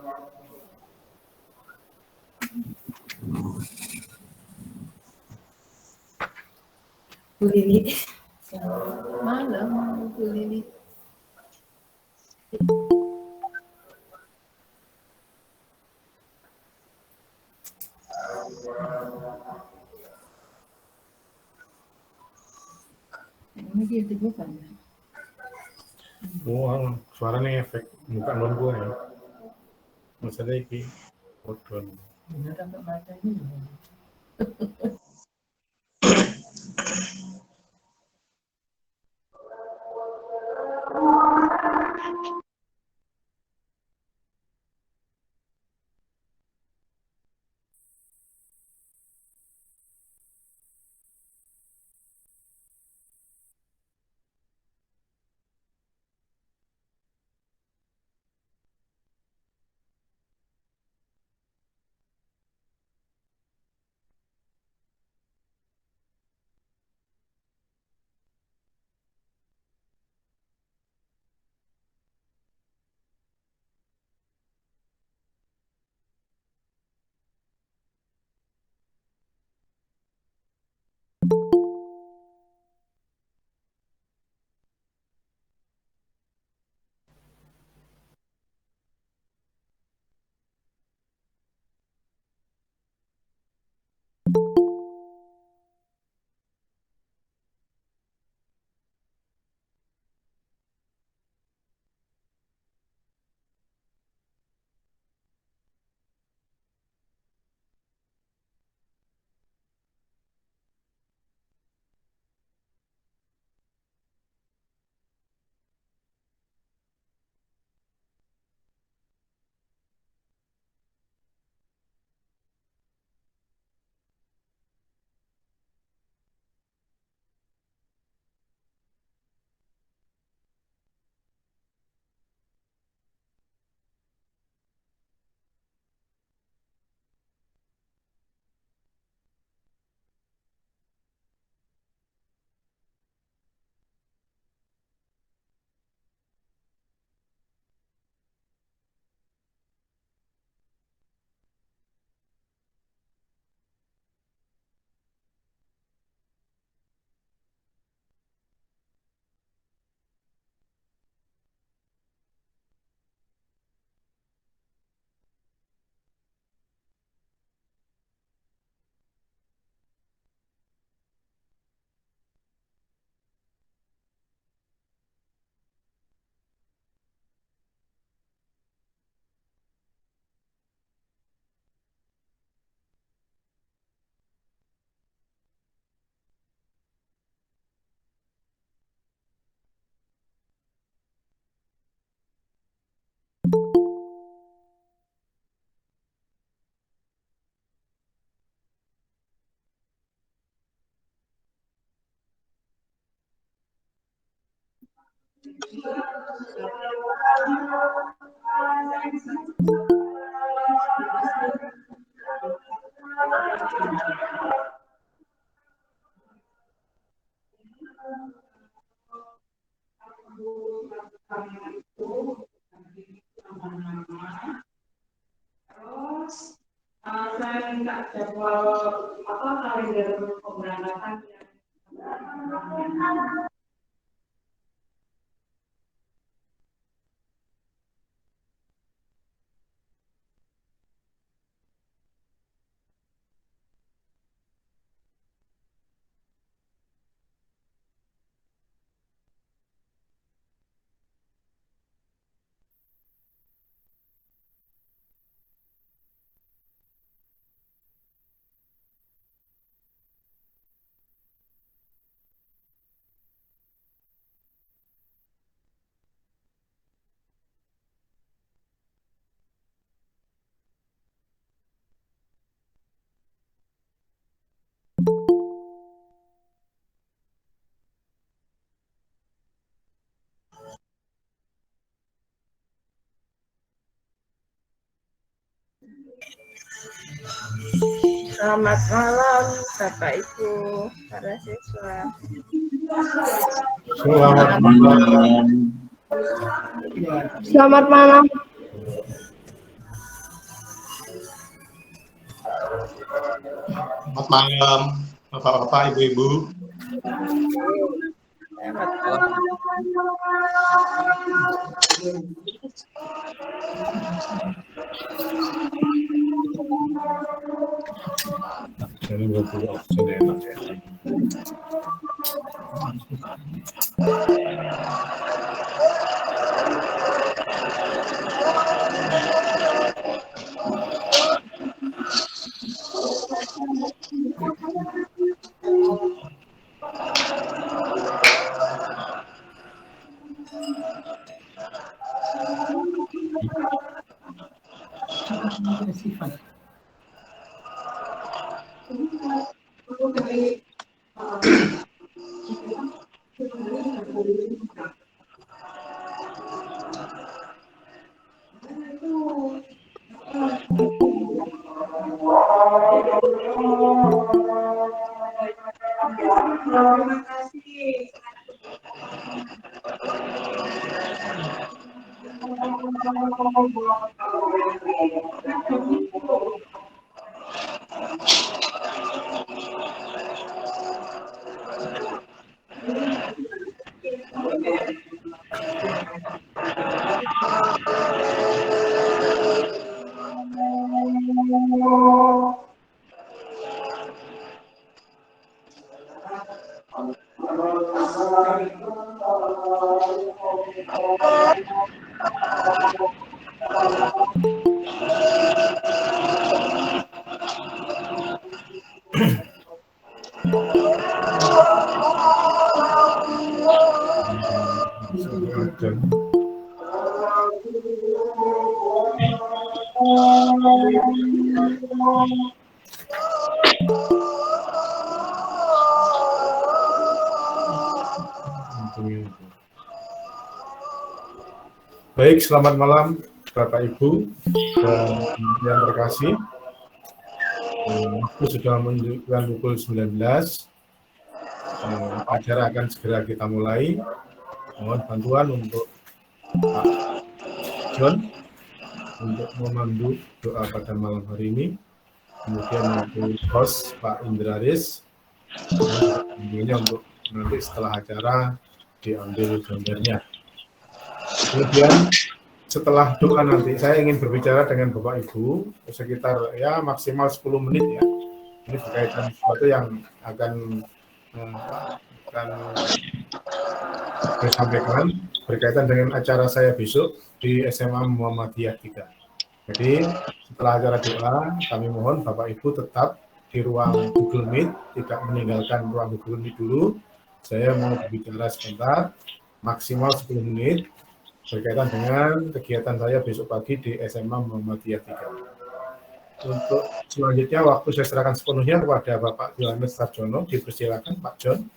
Bu Lili. Selamat malam, Bu Lili. Ini dia bukan ya? Oh, suaranya efek bukan non gue ya. Maksudnya iki modon. Benar dapat baca ini. Saya minta jadwal kalender pemberangkatan. Selamat malam, Bapak Ibu, para siswa. Selamat malam. Selamat malam. Selamat malam, Bapak-bapak, Ibu-ibu. Selamat malam. Jadi berdua sudah enak ya. Terima kasih. Baik, selamat malam Bapak Ibu dan yang terkasih. Itu sudah menunjukkan pukul 19. Acara akan segera kita mulai. Mohon bantuan untuk Pak John untuk memandu doa pada malam hari ini. Kemudian untuk host Pak Indraris untuk nanti setelah acara diambil gambarnya. Kemudian setelah doa nanti saya ingin berbicara dengan Bapak Ibu sekitar ya maksimal 10 menit ya. Ini berkaitan sesuatu yang akan saya sampaikan berkaitan dengan acara saya besok di SMA Muhammadiyah 3. Jadi setelah acara doa kami mohon Bapak Ibu tetap di ruang Google Meet, tidak meninggalkan ruang Google Meet dulu. Saya mau berbicara sebentar, maksimal 10 menit berkaitan dengan kegiatan saya besok pagi di SMA Muhammadiyah 3. Untuk selanjutnya waktu saya serahkan sepenuhnya kepada Bapak Yohanes Sarjono. Dipersilakan Pak John.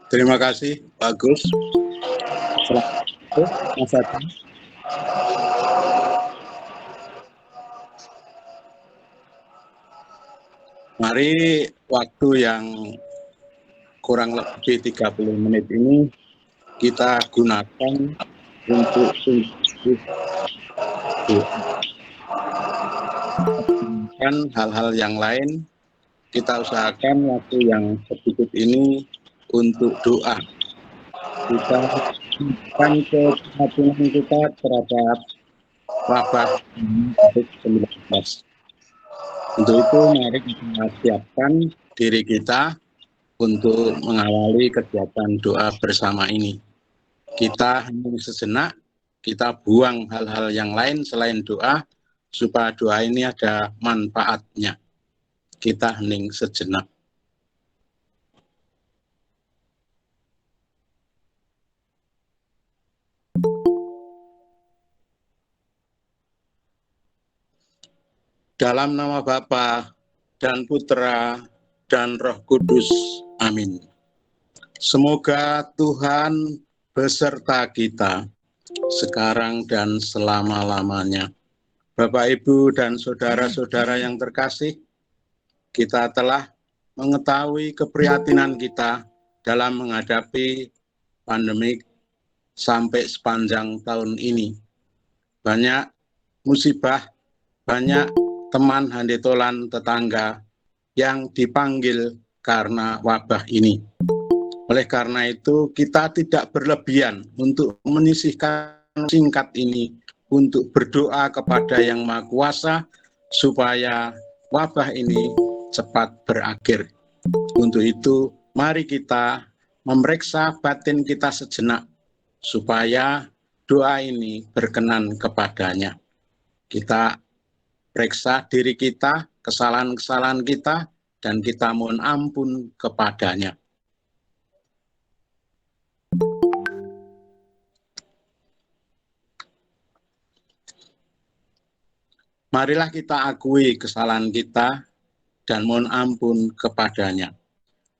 Terima kasih, Pak Gus. Mas Adi. Mari waktu yang kurang lebih 30 menit ini kita gunakan untuk hal-hal yang lain. Kita usahakan waktu yang sedikit ini untuk doa. Kita akan keperhatian kita terhadap wabah COVID-19. Untuk itu mari kita siapkan diri kita untuk mengawali kegiatan doa bersama ini. Kita hening sejenak, kita buang hal-hal yang lain selain doa, supaya doa ini ada manfaatnya. Kita hening sejenak. Dalam nama Bapa dan Putra dan Roh Kudus. Amin. Semoga Tuhan beserta kita sekarang dan selama-lamanya. Bapak, Ibu, dan saudara-saudara yang terkasih, kita telah mengetahui keprihatinan kita dalam menghadapi pandemi sampai sepanjang tahun ini. Banyak musibah, banyak teman handetolan tetangga yang dipanggil karena wabah ini. Oleh karena itu, kita tidak berlebihan untuk menyisihkan singkat ini untuk berdoa kepada Yang Maha Kuasa supaya wabah ini cepat berakhir. Untuk itu, mari kita memeriksa batin kita sejenak supaya doa ini berkenan kepadanya. Kita periksa diri kita, kesalahan-kesalahan kita, dan kita mohon ampun kepadanya. Marilah kita akui kesalahan kita dan mohon ampun kepadanya.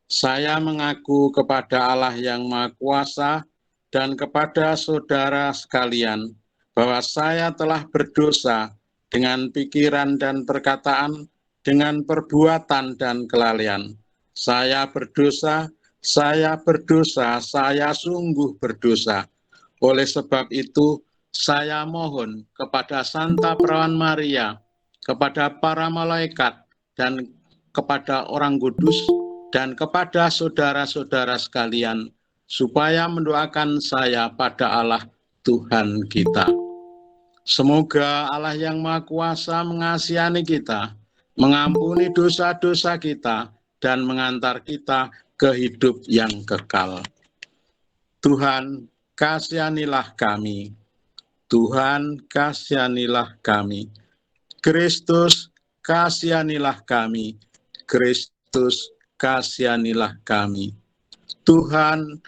Saya mengaku kepada Allah yang Maha Kuasa dan kepada saudara sekalian bahwa saya telah berdosa dengan pikiran dan perkataan, dengan perbuatan dan kelalaian. Saya berdosa, saya sungguh berdosa. Oleh sebab itu, saya mohon kepada Santa Perawan Maria, kepada para malaikat, dan kepada orang kudus, dan kepada saudara-saudara sekalian, supaya mendoakan saya pada Allah Tuhan kita. Semoga Allah yang Maha Kuasa mengasihani kita, mengampuni dosa-dosa kita, dan mengantar kita ke hidup yang kekal. Tuhan, kasihanilah kami. Tuhan, kasihanilah kami. Kristus, kasihanilah kami. Kristus, kasihanilah kami. Tuhan,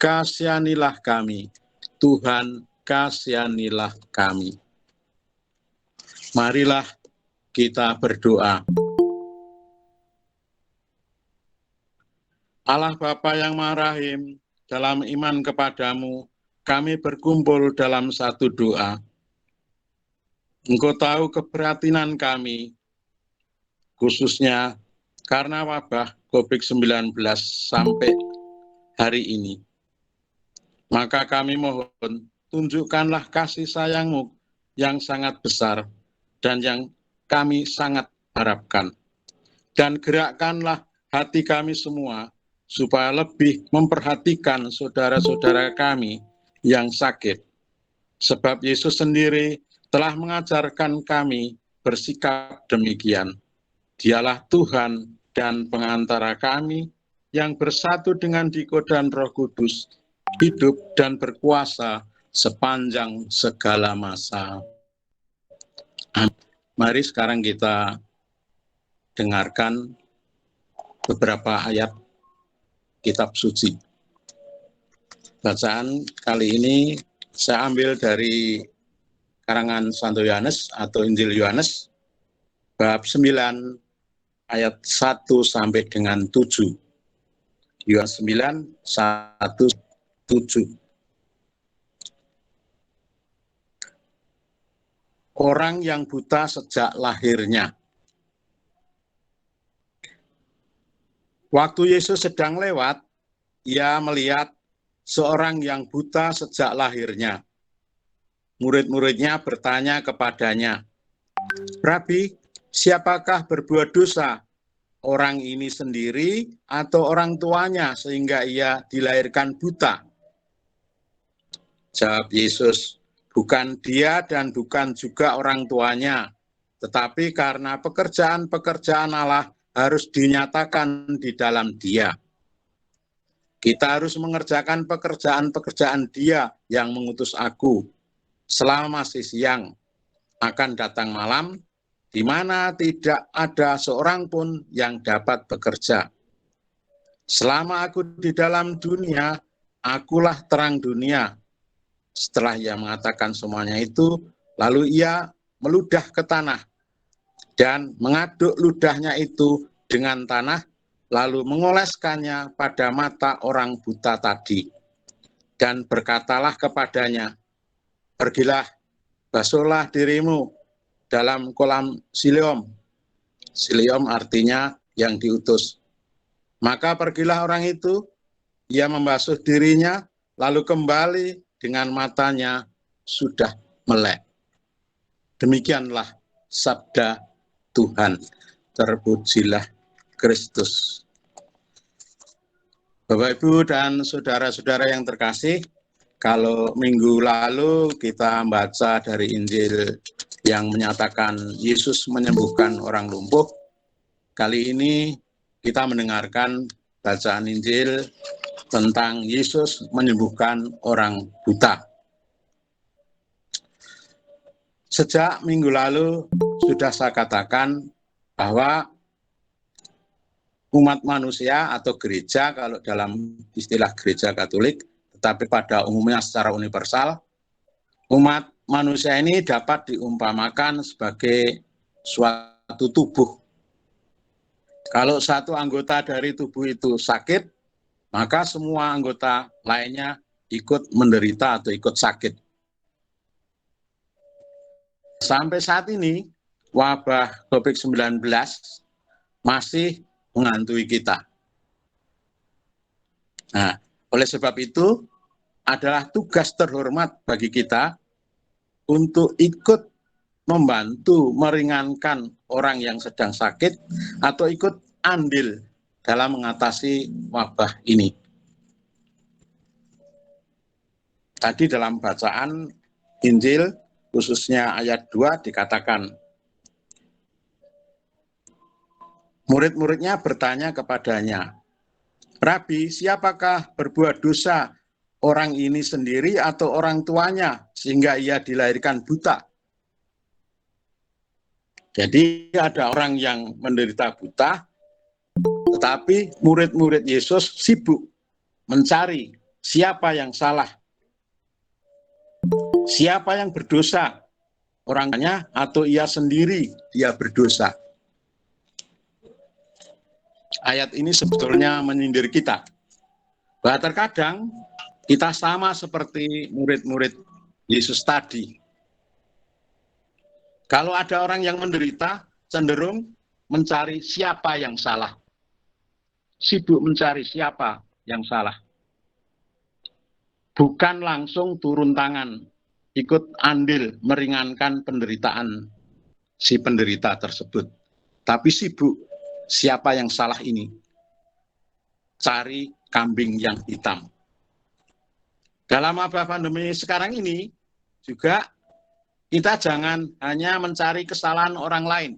kasihanilah kami. Tuhan, kasihanilah kami. Marilah kita berdoa. Allah Bapa yang Maha Rahim, dalam iman kepadamu, kami berkumpul dalam satu doa. Engkau tahu keprihatinan kami, khususnya karena wabah COVID-19 sampai hari ini. Maka kami mohon, tunjukkanlah kasih sayang-Mu yang sangat besar dan yang kami sangat harapkan. Dan gerakkanlah hati kami semua supaya lebih memperhatikan saudara-saudara kami yang sakit. Sebab Yesus sendiri telah mengajarkan kami bersikap demikian. Dialah Tuhan dan pengantara kami yang bersatu dengan Diko dan Roh Kudus, hidup dan berkuasa sepanjang segala masa. Amin. Mari sekarang kita dengarkan beberapa ayat kitab suci. Bacaan kali ini saya ambil dari karangan Santo Yohanes atau Injil Yohanes, bab 9, ayat 1 sampai dengan 7. Yohanes 9, 1, 7. Orang yang buta sejak lahirnya. Waktu Yesus sedang lewat, ia melihat seorang yang buta sejak lahirnya. Murid-muridnya bertanya kepadanya, "Rabi, siapakah berbuat dosa? Orang ini sendiri atau orang tuanya sehingga ia dilahirkan buta?" Jawab Yesus, "Bukan dia dan bukan juga orang tuanya, tetapi karena pekerjaan-pekerjaan Allah harus dinyatakan di dalam dia. Kita harus mengerjakan pekerjaan-pekerjaan Dia yang mengutus aku. Selama masih siang, akan datang malam, di mana tidak ada seorang pun yang dapat bekerja. Selama aku di dalam dunia, akulah terang dunia." Setelah ia mengatakan semuanya itu, lalu ia meludah ke tanah dan mengaduk ludahnya itu dengan tanah, lalu mengoleskannya pada mata orang buta tadi. Dan berkatalah kepadanya, "Pergilah, basuhlah dirimu dalam kolam Siloam." Siloam artinya yang diutus. Maka pergilah orang itu, ia membasuh dirinya, lalu kembali dengan matanya sudah melek. Demikianlah sabda Tuhan. Terpujilah Kristus. Bapak, Ibu, dan saudara-saudara yang terkasih, kalau minggu lalu kita membaca dari Injil yang menyatakan Yesus menyembuhkan orang lumpuh, kali ini kita mendengarkan bacaan Injil tentang Yesus menyembuhkan orang buta. Sejak minggu lalu sudah saya katakan bahwa umat manusia atau gereja, kalau dalam istilah gereja Katolik, tetapi pada umumnya secara universal, umat manusia ini dapat diumpamakan sebagai suatu tubuh. Kalau satu anggota dari tubuh itu sakit, maka semua anggota lainnya ikut menderita atau ikut sakit. Sampai saat ini, wabah COVID-19 masih menghantui kita. Nah, oleh sebab itu, adalah tugas terhormat bagi kita untuk ikut membantu meringankan orang yang sedang sakit atau ikut andil dalam mengatasi wabah ini. Tadi dalam bacaan Injil, khususnya ayat 2 dikatakan, murid-muridnya bertanya kepadanya, Rabi, siapakah berbuat dosa, orang ini sendiri atau orang tuanya, sehingga ia dilahirkan buta? Jadi ada orang yang menderita buta, tetapi murid-murid Yesus sibuk mencari siapa yang salah, siapa yang berdosa, orangnya atau ia sendiri dia berdosa. Ayat ini sebetulnya menyindir kita, bahwa terkadang kita sama seperti murid-murid Yesus tadi. Kalau ada orang yang menderita, cenderung mencari siapa yang salah. Sibuk mencari siapa yang salah. Bukan langsung turun tangan, ikut andil meringankan penderitaan si penderita tersebut. Tapi sibuk siapa yang salah ini. Cari kambing yang hitam. Dalam wabah pandemi sekarang ini juga kita jangan hanya mencari kesalahan orang lain.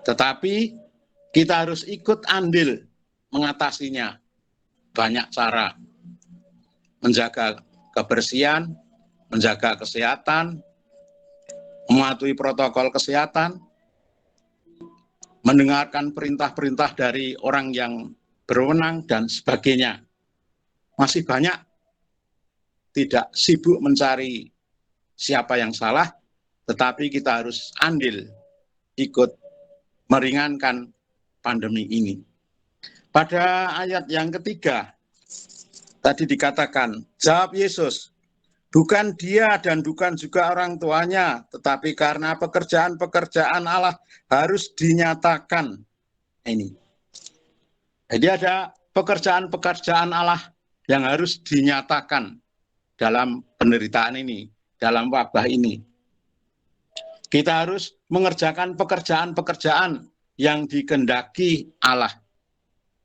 Tetapi kita harus ikut andil mengatasinya. Banyak cara. Menjaga kebersihan, menjaga kesehatan, mematuhi protokol kesehatan, mendengarkan perintah-perintah dari orang yang berwenang, dan sebagainya. Masih banyak. Tidak sibuk mencari siapa yang salah, tetapi kita harus andil ikut meringankan pandemi ini. Pada ayat yang ketiga, tadi dikatakan, jawab Yesus, bukan dia dan bukan juga orang tuanya, tetapi karena pekerjaan-pekerjaan Allah harus dinyatakan. Ini. Jadi ada pekerjaan-pekerjaan Allah yang harus dinyatakan dalam penderitaan ini, dalam wabah ini. Kita harus mengerjakan pekerjaan-pekerjaan yang dikehendaki Allah.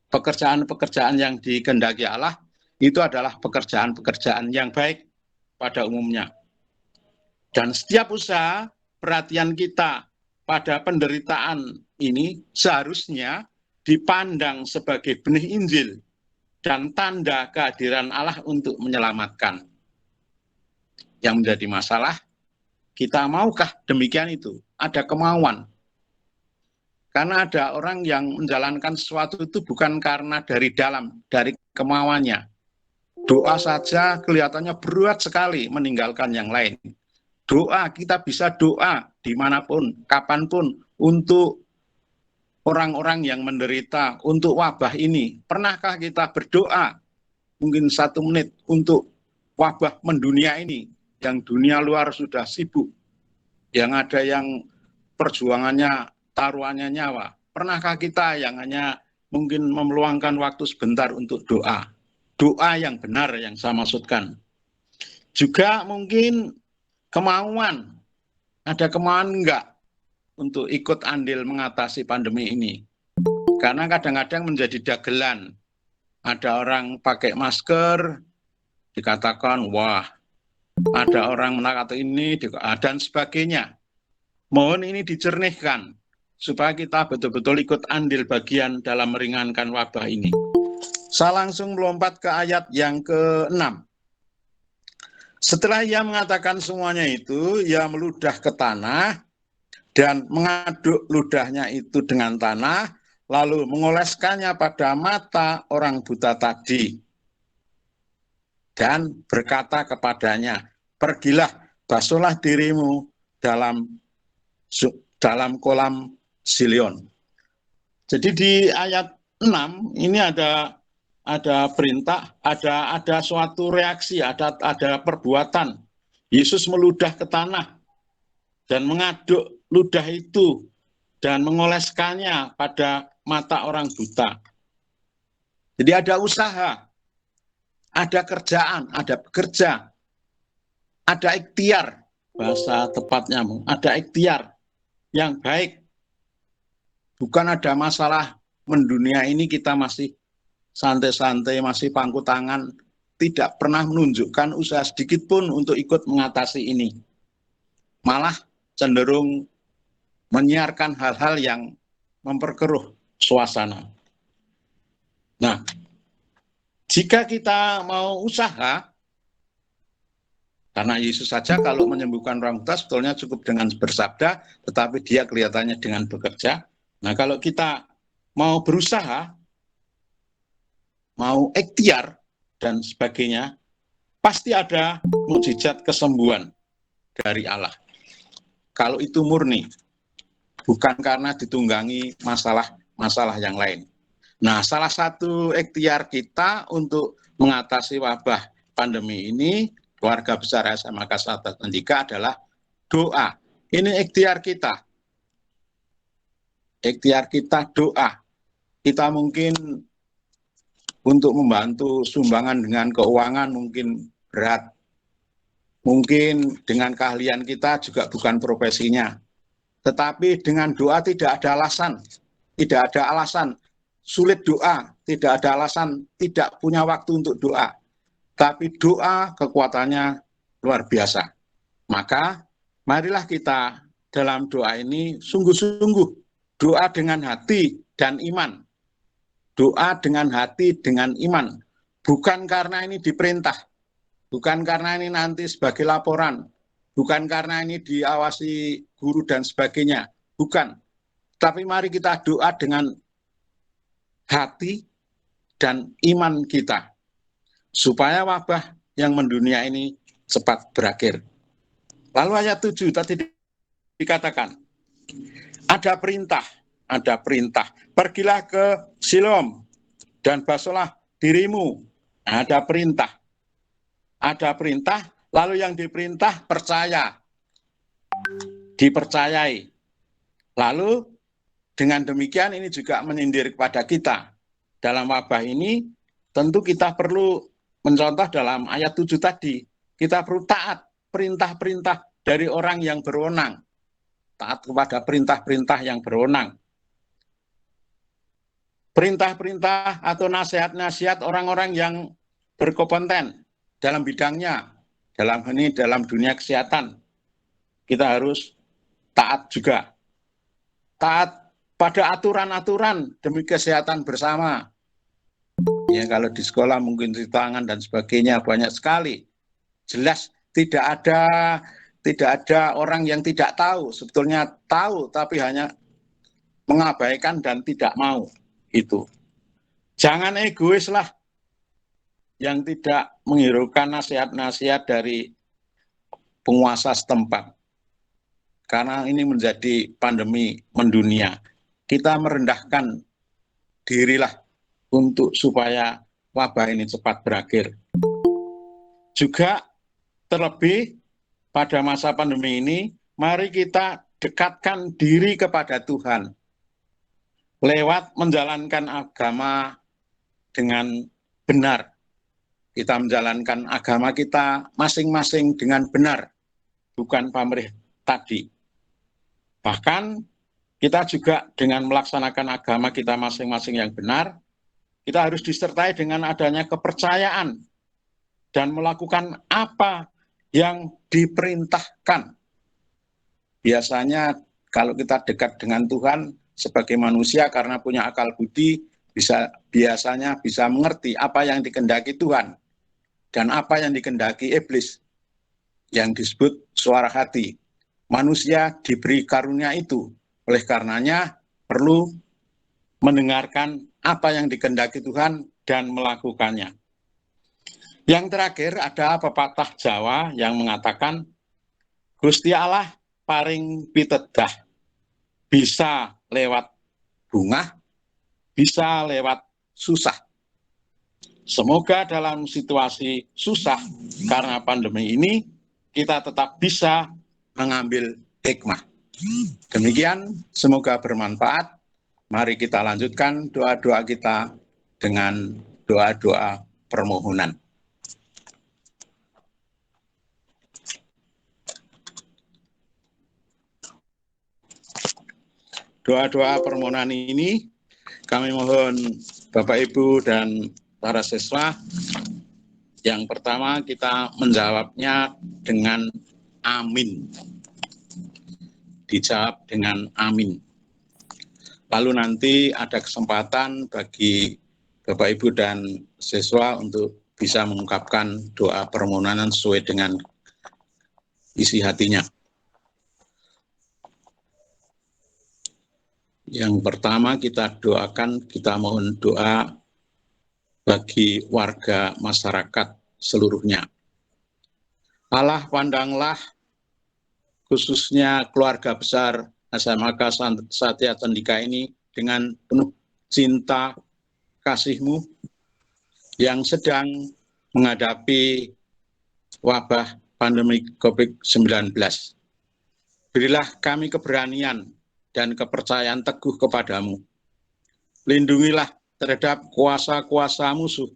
Pekerjaan-pekerjaan yang dikehendaki Allah itu adalah pekerjaan-pekerjaan yang baik pada umumnya. Dan setiap usaha, perhatian kita pada penderitaan ini seharusnya dipandang sebagai benih Injil dan tanda kehadiran Allah untuk menyelamatkan. Yang menjadi masalah, kita maukah demikian itu? Ada kemauan. Karena ada orang yang menjalankan sesuatu itu bukan karena dari dalam, dari kemauannya. Doa saja kelihatannya berat sekali meninggalkan yang lain. Doa, kita bisa doa dimanapun, kapanpun, untuk orang-orang yang menderita, untuk wabah ini. Pernahkah kita berdoa, mungkin 1 menit, untuk wabah mendunia ini? Yang dunia luar sudah sibuk, yang ada yang perjuangannya, taruhannya nyawa. Pernahkah kita yang hanya mungkin meluangkan waktu sebentar untuk doa? doa yang benar yang saya maksudkan. Juga mungkin kemauan, ada kemauan enggak untuk ikut andil mengatasi pandemi ini. Karena kadang-kadang menjadi dagelan. Ada orang pakai masker, dikatakan, wah, ada orang menakati ini, dan sebagainya. Mohon ini dicernihkan, supaya kita betul-betul ikut andil bagian dalam meringankan wabah ini. Saya langsung melompat ke ayat yang ke-6. Setelah ia mengatakan semuanya itu, ia meludah ke tanah dan mengaduk ludahnya itu dengan tanah, lalu mengoleskannya pada mata orang buta tadi. Dan berkata kepadanya, pergilah, basuhlah dirimu dalam kolam Siloam. Jadi di ayat 6 ini ada perintah, ada suatu reaksi, ada perbuatan. Yesus meludah ke tanah dan mengaduk ludah itu dan mengoleskannya pada mata orang buta. Jadi ada usaha, ada kerjaan, ada bekerja, ada ikhtiar, bahasa tepatnya, ada ikhtiar yang baik. Bukan ada masalah mendunia ini kita masih santai-santai, masih pangku tangan, tidak pernah menunjukkan usaha sedikit pun untuk ikut mengatasi ini. Malah cenderung menyiarkan hal-hal yang memperkeruh suasana. Nah, jika kita mau usaha, karena Yesus saja kalau menyembuhkan orang buta sebetulnya cukup dengan bersabda, tetapi dia kelihatannya dengan bekerja. Nah, kalau kita mau berusaha, mau ikhtiar dan sebagainya, pasti ada mukjizat kesembuhan dari Allah. Kalau itu murni, bukan karena ditunggangi masalah yang lain. Nah, salah satu ikhtiar kita untuk mengatasi wabah pandemi ini, keluarga besar SMA Kasata Tandika adalah doa. Ini ikhtiar kita. Ikhtiar kita doa. Kita mungkin untuk membantu sumbangan dengan keuangan mungkin berat. Mungkin dengan keahlian kita juga bukan profesinya. Tetapi dengan doa tidak ada alasan. Tidak ada alasan sulit doa. Tidak ada alasan tidak punya waktu untuk doa. Tapi doa kekuatannya luar biasa. Maka marilah kita dalam doa ini sungguh-sungguh doa dengan hati dan iman. Doa dengan hati dengan iman. Bukan karena ini diperintah. Bukan karena ini nanti sebagai laporan. Bukan karena ini diawasi guru dan sebagainya. Bukan. Tapi mari kita doa dengan hati dan iman kita. Supaya wabah yang mendunia ini cepat berakhir. Lalu ayat 7 tadi dikatakan, ada perintah. Pergilah ke Siloam dan basuhlah dirimu. Ada perintah, lalu yang diperintah percaya, dipercayai. Lalu dengan demikian ini juga menyindir kepada kita. Dalam wabah ini tentu kita perlu mencontoh dalam ayat 7 tadi. Kita perlu taat perintah-perintah dari orang yang berwenang. Taat kepada perintah-perintah yang berwenang. Perintah-perintah atau nasihat-nasihat orang-orang yang berkompeten dalam bidangnya, dalam dunia kesehatan. Kita harus taat juga. Taat pada aturan-aturan demi kesehatan bersama. Ya, kalau di sekolah mungkin cuci tangan dan sebagainya banyak sekali. Jelas tidak ada orang yang tidak tahu. Sebetulnya tahu tapi hanya mengabaikan dan tidak mau. Itu. Jangan egois lah yang tidak menghiraukan nasihat-nasihat dari penguasa setempat. Karena ini menjadi pandemi mendunia. Kita merendahkan dirilah untuk supaya wabah ini cepat berakhir. Juga terlebih pada masa pandemi ini, mari kita dekatkan diri kepada Tuhan. Lewat menjalankan agama dengan benar. kita menjalankan agama kita masing-masing dengan benar, bukan pamrih tadi. Bahkan kita juga dengan melaksanakan agama kita masing-masing yang benar, kita harus disertai dengan adanya kepercayaan dan melakukan apa yang diperintahkan. Biasanya kalau kita dekat dengan Tuhan sebagai manusia karena punya akal budi, biasanya bisa mengerti apa yang dikehendaki Tuhan dan apa yang dikehendaki iblis, yang disebut suara hati. Manusia diberi karunia itu, oleh karenanya perlu mendengarkan apa yang dikehendaki Tuhan dan melakukannya. Yang terakhir ada pepatah Jawa yang mengatakan, Gusti Allah paring pitedah, bisa lewat bunga, bisa lewat susah. Semoga dalam situasi susah karena pandemi ini, kita tetap bisa mengambil hikmah. Demikian, semoga bermanfaat. Mari kita lanjutkan doa-doa kita dengan doa-doa permohonan. Doa-doa permohonan ini kami mohon Bapak Ibu dan para siswa, yang pertama kita menjawabnya dengan amin. Dijawab dengan amin. Lalu nanti ada kesempatan bagi Bapak Ibu dan siswa untuk bisa mengungkapkan doa permohonan sesuai dengan isi hatinya. Yang pertama kita doakan, kita mohon doa bagi warga masyarakat seluruhnya. Allah pandanglah khususnya keluarga besar SMAK Satya Candika ini dengan penuh cinta kasih-Mu yang sedang menghadapi wabah pandemi COVID-19. Berilah kami keberanian dan kepercayaan teguh kepadamu. Lindungilah terhadap kuasa-kuasa musuh.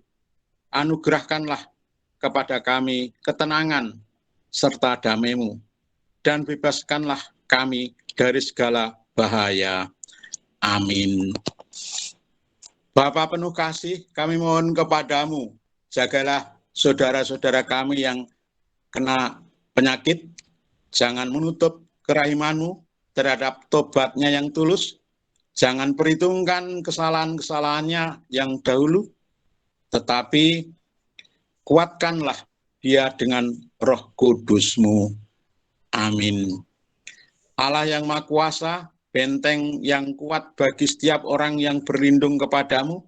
Anugerahkanlah kepada kami ketenangan serta damai-Mu. Dan bebaskanlah kami dari segala bahaya. Amin. Bapa penuh kasih, kami mohon kepadamu, jagalah saudara-saudara kami yang kena penyakit, jangan menutup kerahiman-Mu terhadap tobatnya yang tulus, jangan perhitungkan kesalahan-kesalahannya yang dahulu, tetapi kuatkanlah dia dengan Roh Kudus-Mu. Amin. Allah yang Maha Kuasa, benteng yang kuat bagi setiap orang yang berlindung kepadamu,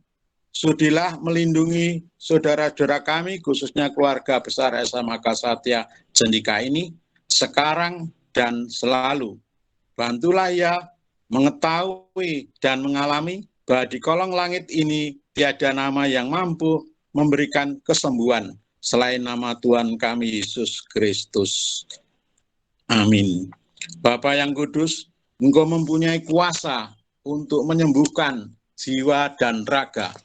sudilah melindungi saudara-saudara kami, khususnya keluarga besar SMAK Satya Candika ini, sekarang dan selalu. Bantulah ia mengetahui dan mengalami bahwa di kolong langit ini tiada nama yang mampu memberikan kesembuhan selain nama Tuhan kami Yesus Kristus. Amin. Bapa yang kudus, Engkau mempunyai kuasa untuk menyembuhkan jiwa dan raga.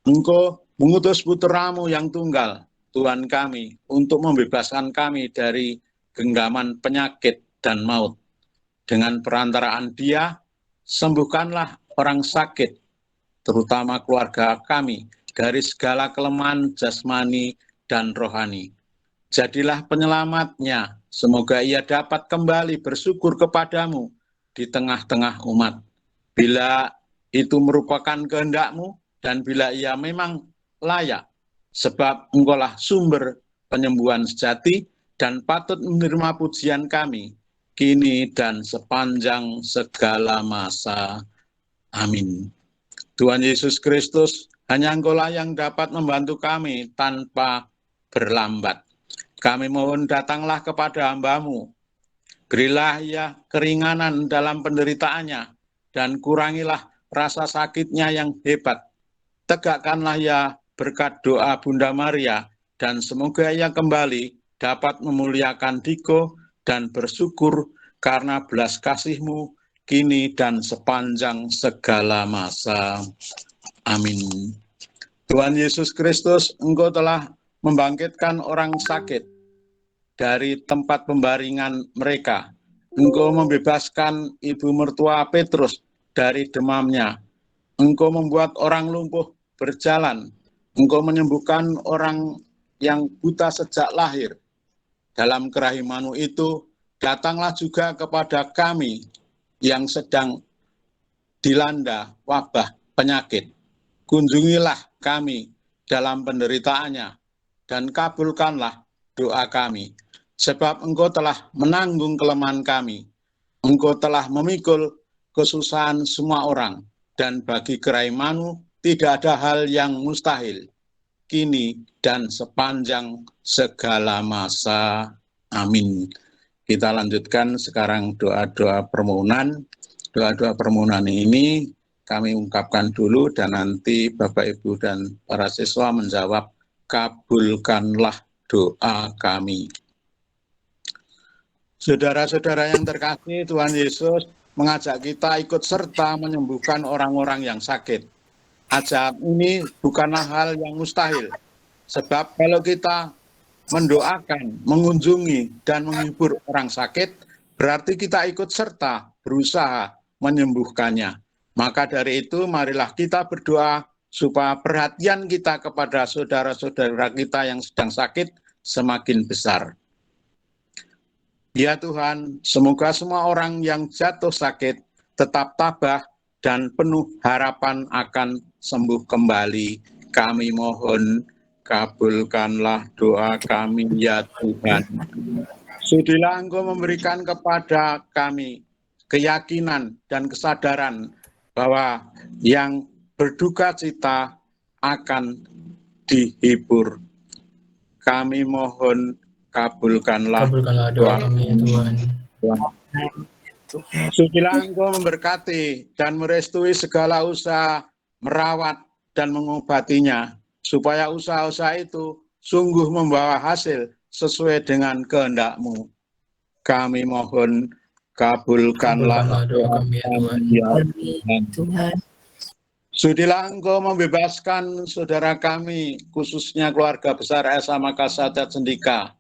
Engkau mengutus putra-Mu yang tunggal, Tuhan kami, untuk membebaskan kami dari genggaman penyakit dan maut. Dengan perantaraan Dia, sembuhkanlah orang sakit, terutama keluarga kami, dari segala kelemahan jasmani dan rohani. Jadilah penyelamatnya, semoga ia dapat kembali bersyukur kepadamu di tengah-tengah umat. Bila itu merupakan kehendak-Mu, dan bila ia memang layak, sebab Engkaulah sumber penyembuhan sejati, dan patut menerima pujian kami, kini dan sepanjang segala masa. Amin. Tuhan Yesus Kristus, hanya Engkaulah yang dapat membantu kami tanpa berlambat. Kami mohon datanglah kepada hamba-Mu. Berilah ia keringanan dalam penderitaannya, dan kurangilah rasa sakitnya yang hebat. Tegakkanlah ia berkat doa Bunda Maria, dan semoga ia kembali dapat memuliakan Diko dan bersyukur karena belas kasih-Mu kini dan sepanjang segala masa. Amin. Tuhan Yesus Kristus, Engkau telah membangkitkan orang sakit dari tempat pembaringan mereka. Engkau membebaskan ibu mertua Petrus dari demamnya. Engkau membuat orang lumpuh berjalan. Engkau menyembuhkan orang yang buta sejak lahir. Dalam kerahiman-Mu itu, datanglah juga kepada kami yang sedang dilanda wabah penyakit. Kunjungilah kami dalam penderitaannya, dan kabulkanlah doa kami. Sebab Engkau telah menanggung kelemahan kami. Engkau telah memikul kesusahan semua orang, dan bagi kerahiman-Mu tidak ada hal yang mustahil, kini dan sepanjang segala masa. Amin. Kita lanjutkan sekarang doa-doa permohonan. Doa-doa permohonan ini kami ungkapkan dulu dan nanti Bapak Ibu dan para siswa menjawab, kabulkanlah doa kami. Saudara-saudara yang terkasih, Tuhan Yesus mengajak kita ikut serta menyembuhkan orang-orang yang sakit. Ajakan ini bukanlah hal yang mustahil, sebab kalau kita mendoakan, mengunjungi, dan menghibur orang sakit, berarti kita ikut serta berusaha menyembuhkannya. Maka dari itu, marilah kita berdoa supaya perhatian kita kepada saudara-saudara kita yang sedang sakit semakin besar. Ya Tuhan, semoga semua orang yang jatuh sakit tetap tabah dan penuh harapan akan sembuh kembali. Kami mohon, kabulkanlah doa kami ya Tuhan. Sudilah Engkau memberikan kepada kami keyakinan dan kesadaran bahwa yang berduka cita akan dihibur. Kami mohon, kabulkanlah doa kami ya Tuhan. Sudilah Engkau memberkati dan merestui segala usaha merawat dan mengobatinya, supaya usaha-usaha itu sungguh membawa hasil sesuai dengan kehendak-Mu. Kami mohon, kabulkanlah doa kami ya Tuhan. Sudilah Engkau membebaskan saudara kami, khususnya keluarga besar Esa Makassar Sendika,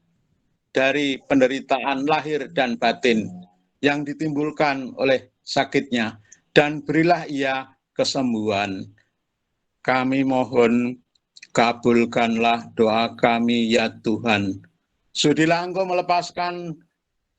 dari penderitaan lahir dan batin yang ditimbulkan oleh sakitnya, dan berilah ia kesembuhan. Kami mohon, kabulkanlah doa kami ya Tuhan. Sudilah Engkau melepaskan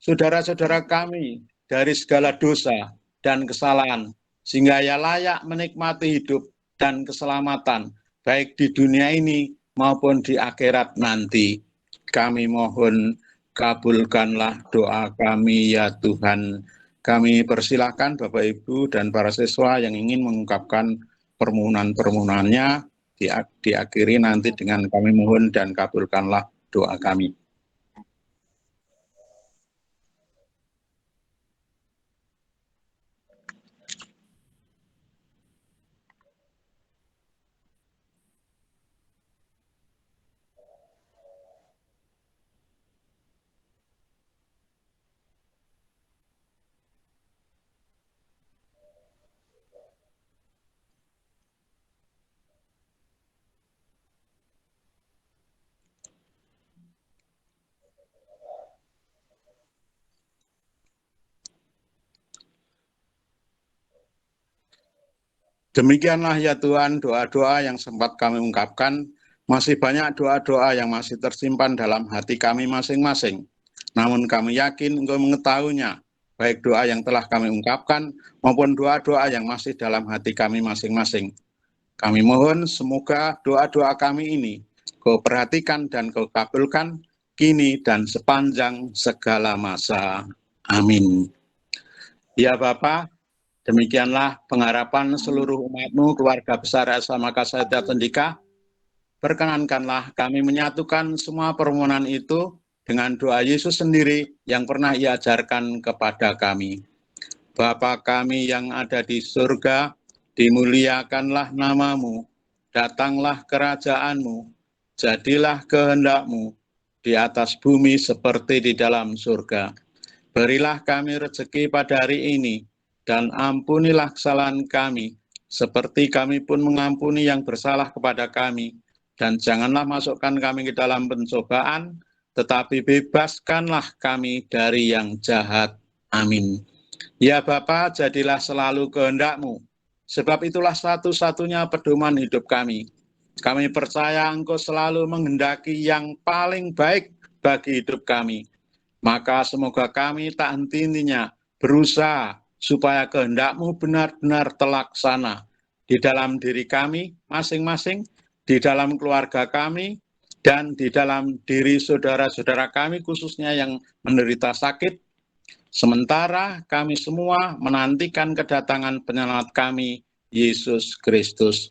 saudara-saudara kami dari segala dosa dan kesalahan, sehingga ia layak menikmati hidup dan keselamatan, baik di dunia ini maupun di akhirat nanti. Kami mohon, kabulkanlah doa kami ya Tuhan. Kami persilahkan Bapak Ibu dan para siswa yang ingin mengungkapkan permohonan-permohonannya diakhiri nanti dengan kami mohon dan kabulkanlah doa kami. Demikianlah ya Tuhan doa-doa yang sempat kami ungkapkan. Masih banyak doa-doa yang masih tersimpan dalam hati kami masing-masing. Namun kami yakin Engkau mengetahuinya, baik doa yang telah kami ungkapkan maupun doa-doa yang masih dalam hati kami masing-masing. Kami mohon semoga doa-doa kami ini Kau perhatikan dan Kau kabulkan kini dan sepanjang segala masa. Amin. Ya Bapa, demikianlah pengharapan seluruh umat-Mu, keluarga besar Esa Makassar Sendika. Perkenankanlah kami menyatukan semua permohonan itu dengan doa Yesus sendiri yang pernah Ia ajarkan kepada kami. Bapa kami yang ada di surga, dimuliakanlah nama-Mu, datanglah kerajaan-Mu, jadilah kehendak-Mu di atas bumi seperti di dalam surga. Berilah kami rezeki pada hari ini, dan ampunilah kesalahan kami, seperti kami pun mengampuni yang bersalah kepada kami. Dan janganlah masukkan kami ke dalam pencobaan, tetapi bebaskanlah kami dari yang jahat. Amin. Ya Bapa, jadilah selalu kehendak-Mu, sebab itulah satu-satunya pedoman hidup kami. Kami percaya Engkau selalu menghendaki yang paling baik bagi hidup kami. Maka semoga kami tak henti-hentinya berusaha supaya kehendak-Mu benar-benar terlaksana di dalam diri kami masing-masing, di dalam keluarga kami, dan di dalam diri saudara-saudara kami khususnya yang menderita sakit. Sementara kami semua menantikan kedatangan penyelamat kami, Yesus Kristus.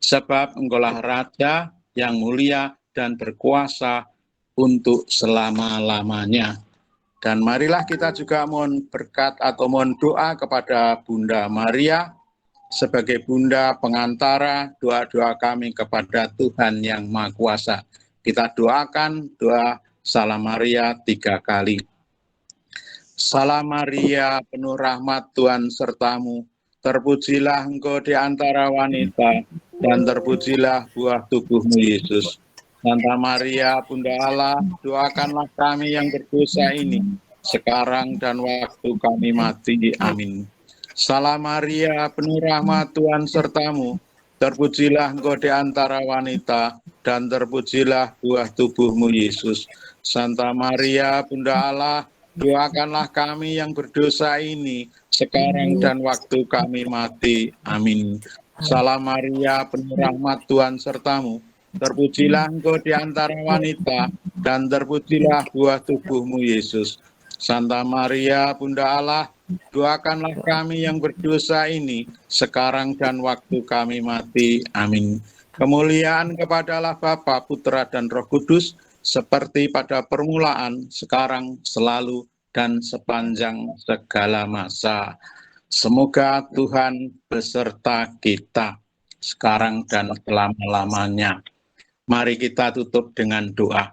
Sebab Engkaulah Raja yang mulia dan berkuasa untuk selama-lamanya. Dan marilah kita juga mohon berkat atau mohon doa kepada Bunda Maria sebagai Bunda pengantara doa-doa kami kepada Tuhan yang Maha Kuasa. Kita doakan doa Salam Maria 3 kali. Salam Maria, penuh rahmat Tuhan sertamu, terpujilah Engkau di antara wanita, dan terpujilah buah tubuhmu Yesus. Santa Maria, Bunda Allah, doakanlah kami yang berdosa ini, sekarang dan waktu kami mati. Amin. Salam Maria, penuh rahmat Tuhan sertamu, terpujilah Engkau di antara wanita, dan terpujilah buah tubuhmu Yesus. Santa Maria, Bunda Allah, doakanlah kami yang berdosa ini, sekarang dan waktu kami mati. Amin. Salam Maria, penuh rahmat Tuhan sertamu, terpujilah Engkau di antara wanita, dan terpujilah buah tubuhmu Yesus. Santa Maria, Bunda Allah, doakanlah kami yang berdosa ini, sekarang dan waktu kami mati. Amin. Kemuliaan kepadalah Bapa, Putra, dan Roh Kudus, seperti pada permulaan, sekarang, selalu, dan sepanjang segala masa. Semoga Tuhan beserta kita, sekarang dan selama-lamanya. Mari kita tutup dengan doa.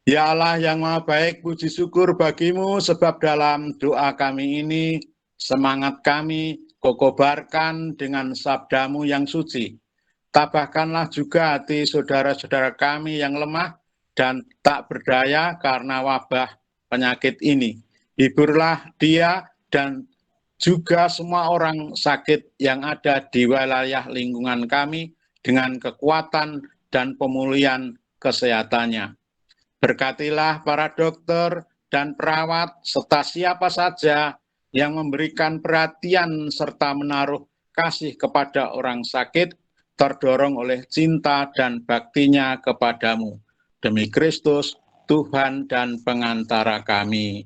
Ya Allah yang Maha Baik, puji syukur bagimu, sebab dalam doa kami ini, semangat kami Kau kobarkan dengan sabdamu yang suci. Tabahkanlah juga hati saudara-saudara kami yang lemah dan tak berdaya karena wabah penyakit ini. Hiburlah dia dan juga semua orang sakit yang ada di wilayah lingkungan kami dengan kekuatan dan pemulihan kesehatannya. Berkatilah para dokter dan perawat serta siapa saja yang memberikan perhatian serta menaruh kasih kepada orang sakit, terdorong oleh cinta dan baktinya kepadamu. Demi Kristus, Tuhan dan pengantara kami.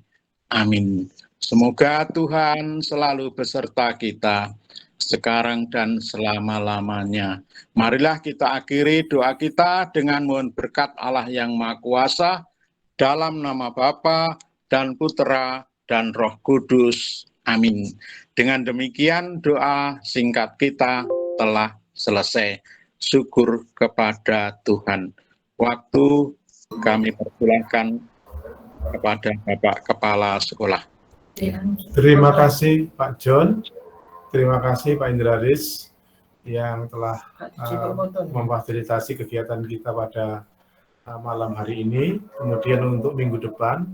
Amin. Semoga Tuhan selalu beserta kita, sekarang dan selama-lamanya. Marilah kita akhiri doa kita dengan mohon berkat Allah yang Maha Kuasa, dalam nama Bapa dan Putra dan Roh Kudus. Amin. Dengan demikian doa singkat kita telah selesai. Syukur kepada Tuhan. Waktu kami persilahkan kepada Bapak Kepala Sekolah. Terima kasih Pak John, terima kasih Pak Indraris yang telah memfasilitasi kegiatan kita pada malam hari ini. Kemudian untuk minggu depan,